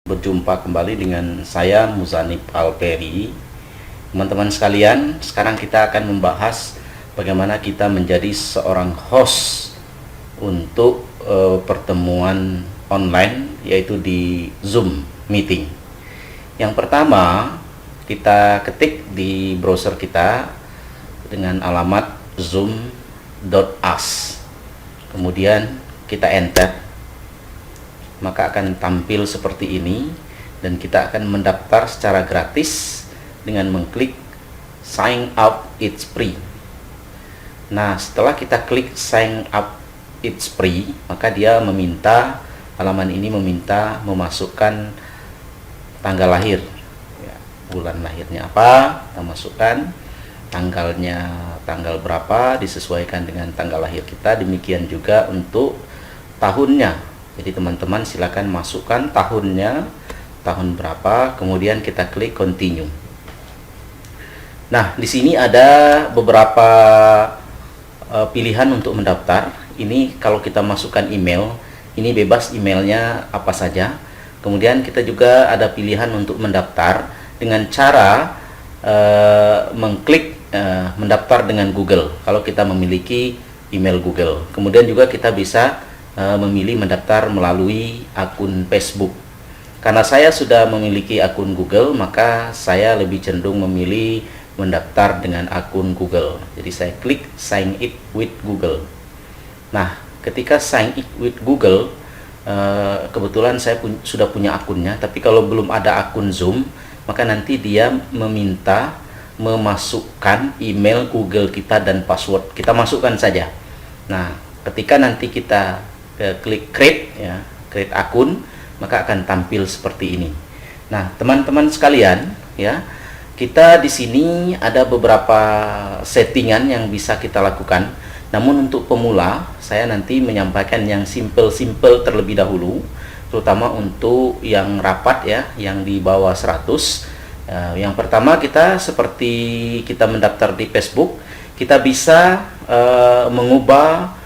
Berjumpa kembali dengan saya Muzanib Alperi. Teman-teman sekalian, sekarang kita akan membahas bagaimana kita menjadi seorang host untuk pertemuan online, yaitu di Zoom meeting. Yang pertama, kita ketik di browser kita dengan alamat zoom.us. Kemudian kita enter, maka akan tampil seperti ini dan kita akan mendaftar secara gratis dengan mengklik sign up it's free. Nah, setelah kita klik sign up it's free, maka dia meminta, halaman ini meminta memasukkan tanggal lahir ya, bulan lahirnya apa, kita masukkan tanggalnya, tanggal berapa disesuaikan dengan tanggal lahir kita. Demikian juga untuk tahunnya. Jadi teman-teman silakan masukkan tahunnya, tahun berapa, kemudian kita klik continue. Nah, di sini ada beberapa pilihan untuk mendaftar. Ini kalau kita masukkan email, ini bebas emailnya apa saja. Kemudian kita juga ada pilihan untuk mendaftar dengan cara mengklik mendaftar dengan Google. Kalau kita memiliki email Google, kemudian juga kita bisa memilih mendaftar melalui akun Facebook. Karena saya sudah memiliki akun Google, maka saya lebih cenderung memilih mendaftar dengan akun Google. Jadi saya klik sign it with Google. Nah, ketika sign it with Google, kebetulan saya sudah punya akunnya, tapi kalau belum ada akun Zoom, maka nanti dia meminta memasukkan email Google kita dan password. Kita masukkan saja. Nah, ketika nanti kita klik create ya, create akun, maka akan tampil seperti ini. Nah, teman-teman sekalian ya, kita di sini ada beberapa settingan yang bisa kita lakukan. Namun untuk pemula, saya nanti menyampaikan yang simple terlebih dahulu, terutama untuk yang rapat ya, yang di bawah 100. Yang pertama, kita seperti kita mendaftar di Facebook, kita bisa mengubah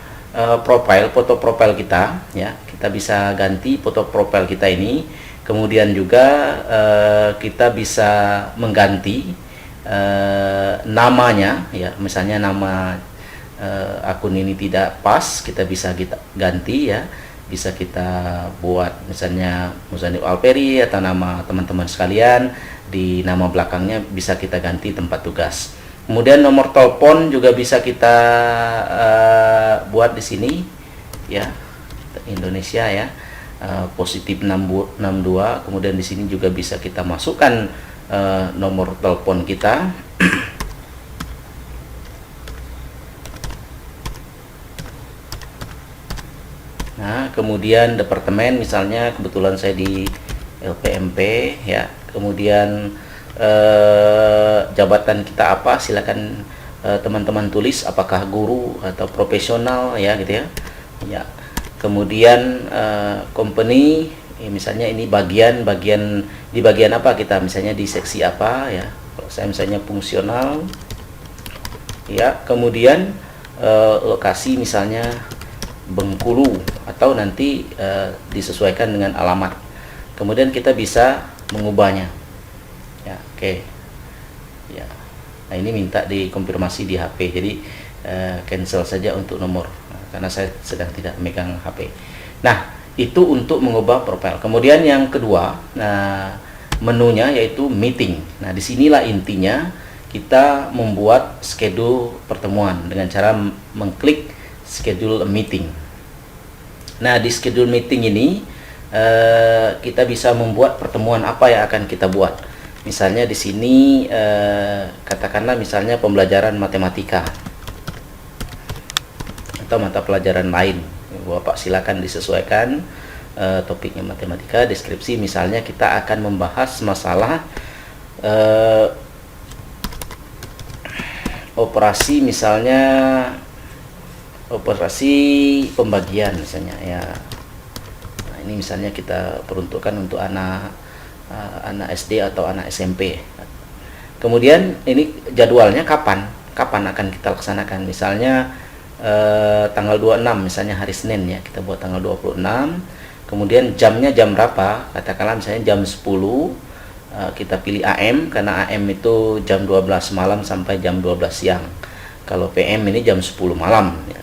foto profil kita ya. Kita bisa ganti foto profil kita ini. Kemudian juga kita bisa mengganti namanya ya. Misalnya nama akun ini tidak pas, kita bisa ganti ya. Bisa kita buat misalnya Muzanib Alperi atau nama teman-teman sekalian, di nama belakangnya bisa kita ganti tempat tugas. Kemudian nomor telepon juga bisa kita buat di sini ya, Indonesia ya, positif 62. Kemudian di sini juga bisa kita masukkan nomor telepon kita. Nah, kemudian departemen, misalnya kebetulan saya di LPMP ya. Kemudian jabatan kita apa, silakan teman-teman tulis apakah guru atau profesional ya gitu ya. Ya. Kemudian company, ya, misalnya ini bagian di bagian apa kita, misalnya di seksi apa ya. Kalau saya misalnya fungsional. Ya, kemudian lokasi misalnya Bengkulu atau nanti disesuaikan dengan alamat. Kemudian kita bisa mengubahnya. Ya, oke. Ya. Nah, ini minta dikonfirmasi di HP. Jadi cancel saja untuk nomor. Karena saya sedang tidak memegang HP. Nah, itu untuk mengubah profil. Kemudian yang kedua, nah, menunya yaitu meeting. Nah, disinilah intinya kita membuat schedule pertemuan dengan cara mengklik schedule meeting. Nah, di schedule meeting ini kita bisa membuat pertemuan apa yang akan kita buat. Misalnya di sini katakanlah misalnya pembelajaran matematika atau mata pelajaran lain. Bapak silakan disesuaikan topiknya matematika, deskripsi misalnya kita akan membahas masalah operasi, misalnya operasi pembagian misalnya ya. Nah, ini misalnya kita peruntukkan untuk anak SD atau anak SMP. Kemudian ini jadwalnya kapan akan kita laksanakan, misalnya tanggal 26 misalnya hari Senin ya, kita buat tanggal 26. Kemudian jamnya jam berapa? Katakanlah misalnya jam 10, kita pilih AM karena AM itu jam 12 malam sampai jam 12 siang. Kalau PM ini jam 10 malam ya.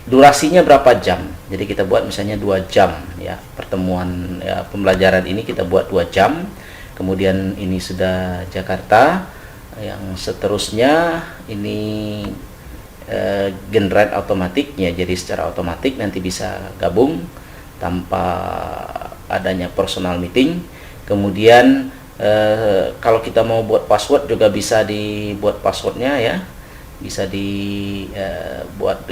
Durasinya berapa jam? Jadi kita buat misalnya 2 jam ya. Pertemuan ya, pembelajaran ini kita buat 2 jam. Kemudian ini sudah Jakarta. Yang seterusnya ini generate otomatik ya. Jadi secara otomatis nanti bisa gabung tanpa adanya personal meeting. Kemudian kalau kita mau buat password juga bisa dibuat passwordnya ya, bisa dibuat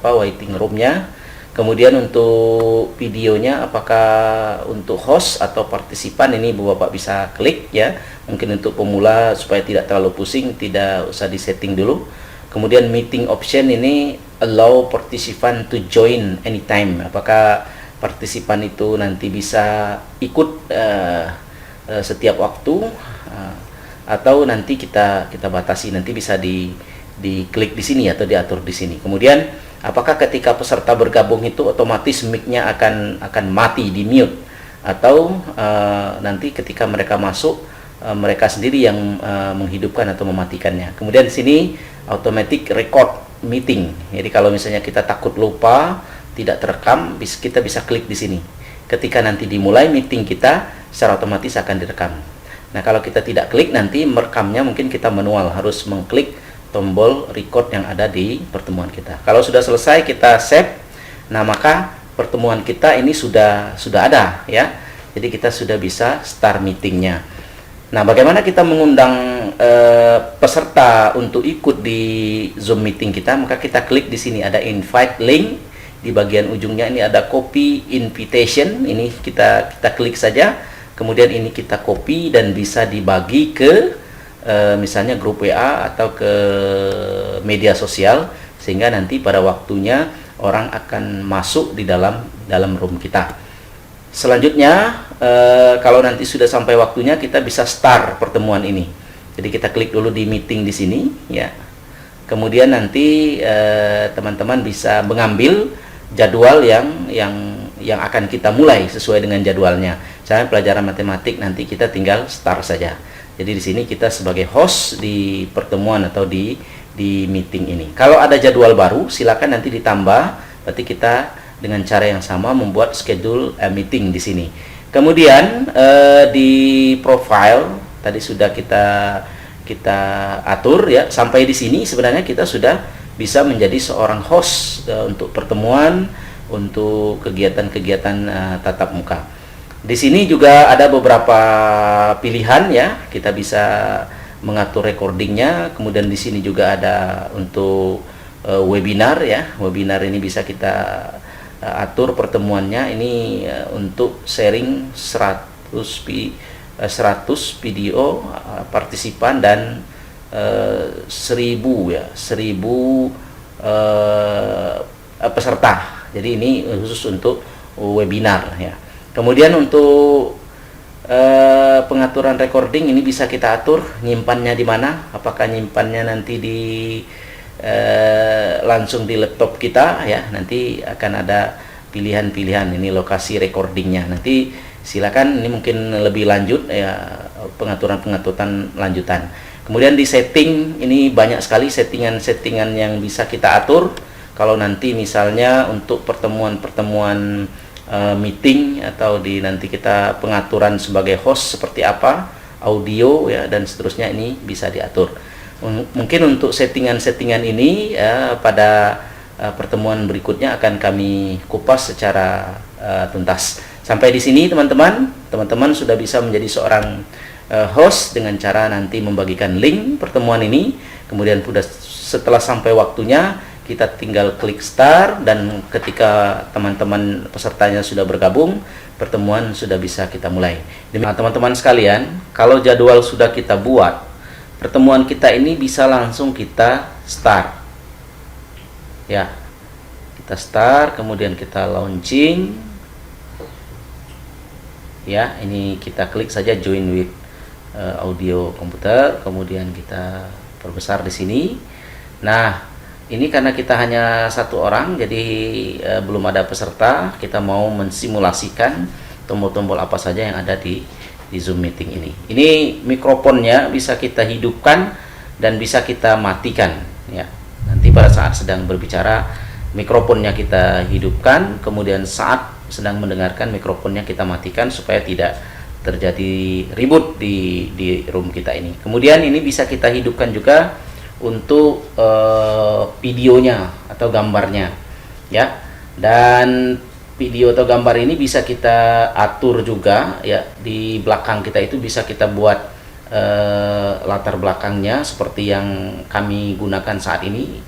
waiting roomnya. Kemudian untuk videonya apakah untuk host atau partisipan, ini Bapak bisa klik ya. Mungkin untuk pemula supaya tidak terlalu pusing, tidak usah disetting dulu. Kemudian meeting option ini allow participant to join anytime. Apakah partisipan itu nanti bisa ikut setiap waktu atau nanti kita batasi, nanti bisa diklik di sini atau diatur di sini. Kemudian apakah ketika peserta bergabung itu otomatis mic-nya akan mati, di mute, atau nanti ketika mereka masuk mereka sendiri yang menghidupkan atau mematikannya. Kemudian di sini automatic record meeting. Jadi kalau misalnya kita takut lupa tidak terekam, kita bisa klik di sini. Ketika nanti dimulai meeting kita, secara otomatis akan direkam. Nah, kalau kita tidak klik, nanti merekamnya mungkin kita manual, harus mengklik tombol record yang ada di pertemuan kita. Kalau sudah selesai, kita save. Nah, maka pertemuan kita ini sudah ada ya. Jadi kita sudah bisa start meetingnya. Nah, bagaimana kita mengundang peserta untuk ikut di Zoom meeting kita? Maka kita klik di sini, ada invite link. Di bagian ujungnya ini ada copy invitation. Ini kita klik saja. Kemudian ini kita copy dan bisa dibagi ke misalnya grup WA atau ke media sosial, sehingga nanti pada waktunya orang akan masuk di dalam room kita. Selanjutnya kalau nanti sudah sampai waktunya, kita bisa start pertemuan ini. Jadi kita klik dulu di meeting di sini ya. Kemudian nanti teman-teman bisa mengambil jadwal yang akan kita mulai sesuai dengan jadwalnya. Misalnya pelajaran matematik, nanti kita tinggal start saja. Jadi di sini kita sebagai host di pertemuan atau di meeting ini. Kalau ada jadwal baru, silakan nanti ditambah. Berarti kita dengan cara yang sama membuat schedule meeting di sini. Kemudian di profile tadi sudah kita atur ya. Sampai di sini sebenarnya kita sudah bisa menjadi seorang host untuk pertemuan, untuk kegiatan-kegiatan tatap muka. Di sini juga ada beberapa pilihan ya, kita bisa mengatur recordingnya. Kemudian di sini juga ada untuk webinar ya. Webinar ini bisa kita atur pertemuannya. Ini untuk sharing 100 video partisipan dan 1000 peserta. Jadi ini khusus untuk webinar ya. Kemudian untuk pengaturan recording ini bisa kita atur nyimpannya di mana. Apakah nyimpannya nanti langsung di laptop kita ya. Nanti akan ada pilihan-pilihan ini lokasi recordingnya. Nanti silakan, ini mungkin lebih lanjut ya, pengaturan lanjutan. Kemudian di setting ini banyak sekali settingan-settingan yang bisa kita atur. Kalau nanti misalnya untuk pertemuan meeting atau nanti kita pengaturan sebagai host seperti apa, audio ya dan seterusnya, ini bisa diatur. Mungkin untuk settingan-settingan ini pada pertemuan berikutnya akan kami kupas secara tuntas. Sampai di sini teman-teman sudah bisa menjadi seorang host dengan cara nanti membagikan link pertemuan ini. Kemudian setelah sampai waktunya, kita tinggal klik start, dan ketika teman-teman pesertanya sudah bergabung, pertemuan sudah bisa kita mulai. Nah, teman-teman sekalian, kalau jadwal sudah kita buat, pertemuan kita ini bisa langsung kita start. Ya, kita start, kemudian kita launching. Ya, ini kita klik saja join with audio komputer, kemudian kita perbesar di sini. Nah, Ini karena kita hanya satu orang, jadi belum ada peserta. Kita mau mensimulasikan tombol-tombol apa saja yang ada di Zoom meeting ini. Ini mikrofonnya bisa kita hidupkan dan bisa kita matikan. Ya, nanti pada saat sedang berbicara mikrofonnya kita hidupkan, kemudian saat sedang mendengarkan mikrofonnya kita matikan supaya tidak terjadi ribut di room kita ini. Kemudian ini bisa kita hidupkan juga untuk videonya atau gambarnya, ya. Dan video atau gambar ini bisa kita atur juga, ya. Di belakang kita itu bisa kita buat latar belakangnya seperti yang kami gunakan saat ini.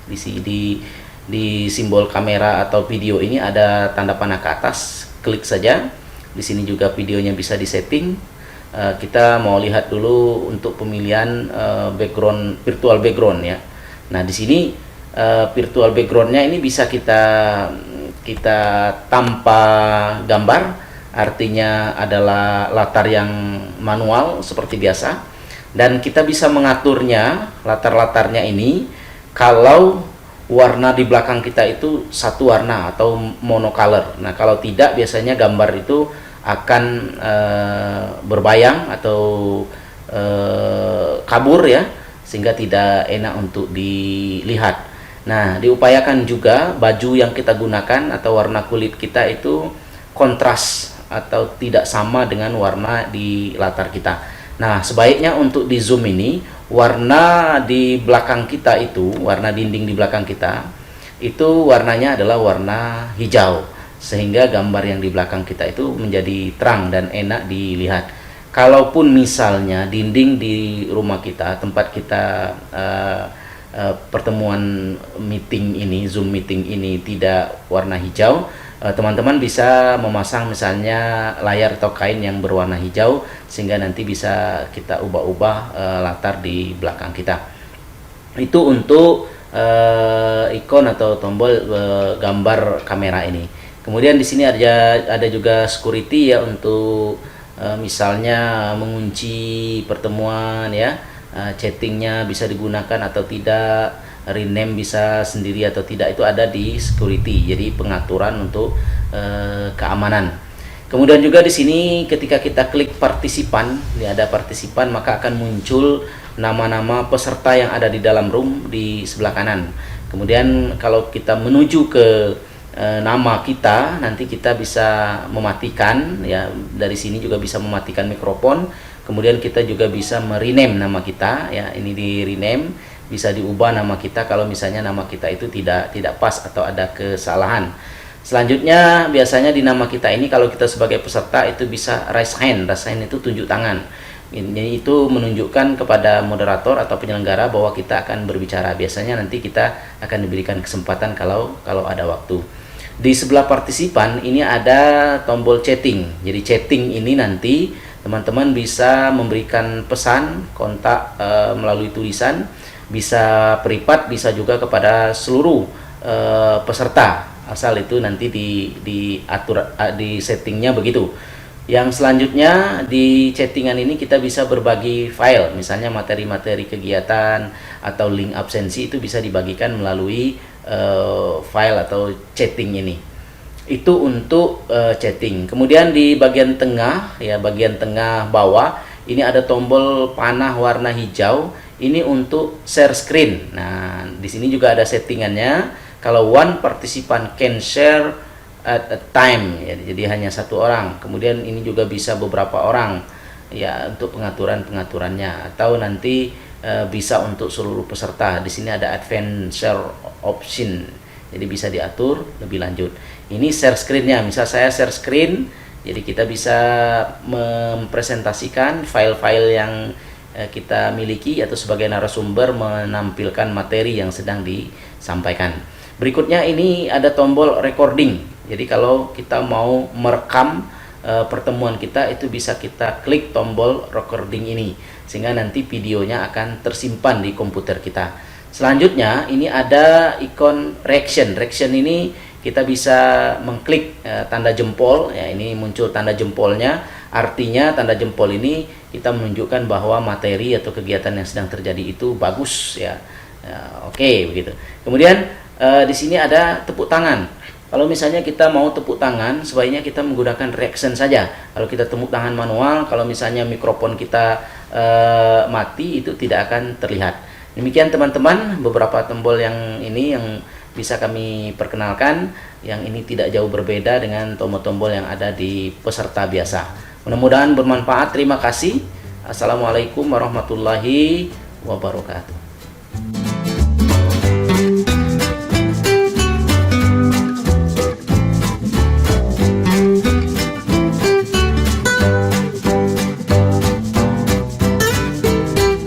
Di simbol kamera atau video ini ada tanda panah ke atas, klik saja. Di sini juga videonya bisa disetting. Kita mau lihat dulu untuk pemilihan background, virtual background, ya. Nah, di sini virtual backgroundnya ini bisa kita tanpa gambar, artinya adalah latar yang manual seperti biasa, dan kita bisa mengaturnya latar-latarnya ini kalau warna di belakang kita itu satu warna atau monocolor. Nah, kalau tidak biasanya gambar itu akan berbayang atau kabur, ya, sehingga tidak enak untuk dilihat. Nah, diupayakan juga baju yang kita gunakan atau warna kulit kita itu kontras atau tidak sama dengan warna di latar kita. Nah, sebaiknya untuk di Zoom ini warna di belakang kita itu, warna dinding di belakang kita itu warnanya adalah warna hijau, sehingga gambar yang di belakang kita itu menjadi terang dan enak dilihat. Kalaupun misalnya dinding di rumah kita, tempat kita pertemuan meeting ini, Zoom meeting ini tidak warna hijau, teman-teman bisa memasang misalnya layar atau kain yang berwarna hijau, sehingga nanti bisa kita ubah-ubah latar di belakang kita. Itu untuk ikon atau tombol gambar kamera ini. Kemudian di sini ada juga security, ya, untuk misalnya mengunci pertemuan, ya, chattingnya bisa digunakan atau tidak, rename bisa sendiri atau tidak, itu ada di security. Jadi pengaturan untuk keamanan. Kemudian juga di sini ketika kita klik partisipan, ya, ada partisipan, maka akan muncul nama-nama peserta yang ada di dalam room di sebelah kanan. Kemudian kalau kita menuju ke nama kita, nanti kita bisa mematikan, ya, dari sini juga bisa mematikan mikrofon. Kemudian kita juga bisa merename nama kita, ya, ini di rename, bisa diubah nama kita kalau misalnya nama kita itu tidak pas atau ada kesalahan. Selanjutnya biasanya di nama kita ini kalau kita sebagai peserta itu bisa raise hand itu tunjuk tangan. Ini itu menunjukkan kepada moderator atau penyelenggara bahwa kita akan berbicara. Biasanya nanti kita akan diberikan kesempatan kalau ada waktu. Di sebelah partisipan ini ada tombol chatting. Jadi chatting ini nanti teman-teman bisa memberikan pesan, kontak melalui tulisan, bisa privat, bisa juga kepada seluruh peserta. Asal itu nanti diatur di settingnya begitu. Yang selanjutnya di chattingan ini kita bisa berbagi file, misalnya materi-materi kegiatan atau link absensi itu bisa dibagikan melalui file atau chatting ini. Itu untuk chatting. Kemudian di bagian tengah, ya, bagian tengah bawah ini ada tombol panah warna hijau. Ini untuk share screen. Nah, di sini juga ada settingannya. Kalau one participant can share at a time, ya, jadi hanya satu orang. Kemudian ini juga bisa beberapa orang, ya, untuk pengaturannya, atau nanti bisa untuk seluruh peserta. Di sini ada advanced share option, jadi bisa diatur lebih lanjut. Ini share screen-nya, misal saya share screen, jadi kita bisa mempresentasikan file-file yang kita miliki atau sebagai narasumber menampilkan materi yang sedang disampaikan. Berikutnya ini ada tombol recording. Jadi kalau kita mau merekam pertemuan kita, itu bisa kita klik tombol recording ini, sehingga nanti videonya akan tersimpan di komputer kita. Selanjutnya ini ada ikon reaction. Reaction ini kita bisa mengklik tanda jempol, ya, ini muncul tanda jempolnya. Artinya tanda jempol ini kita menunjukkan bahwa materi atau kegiatan yang sedang terjadi itu bagus, ya, Oke, begitu. Kemudian di sini ada tepuk tangan. Kalau misalnya kita mau tepuk tangan, sebaiknya kita menggunakan reaction saja. Kalau kita tepuk tangan manual, kalau misalnya mikrofon kita mati, itu tidak akan terlihat. Demikian teman-teman, beberapa tombol yang ini yang bisa kami perkenalkan. Yang ini tidak jauh berbeda dengan tombol-tombol yang ada di peserta biasa. Mudah-mudahan bermanfaat. Terima kasih. Assalamualaikum warahmatullahi wabarakatuh.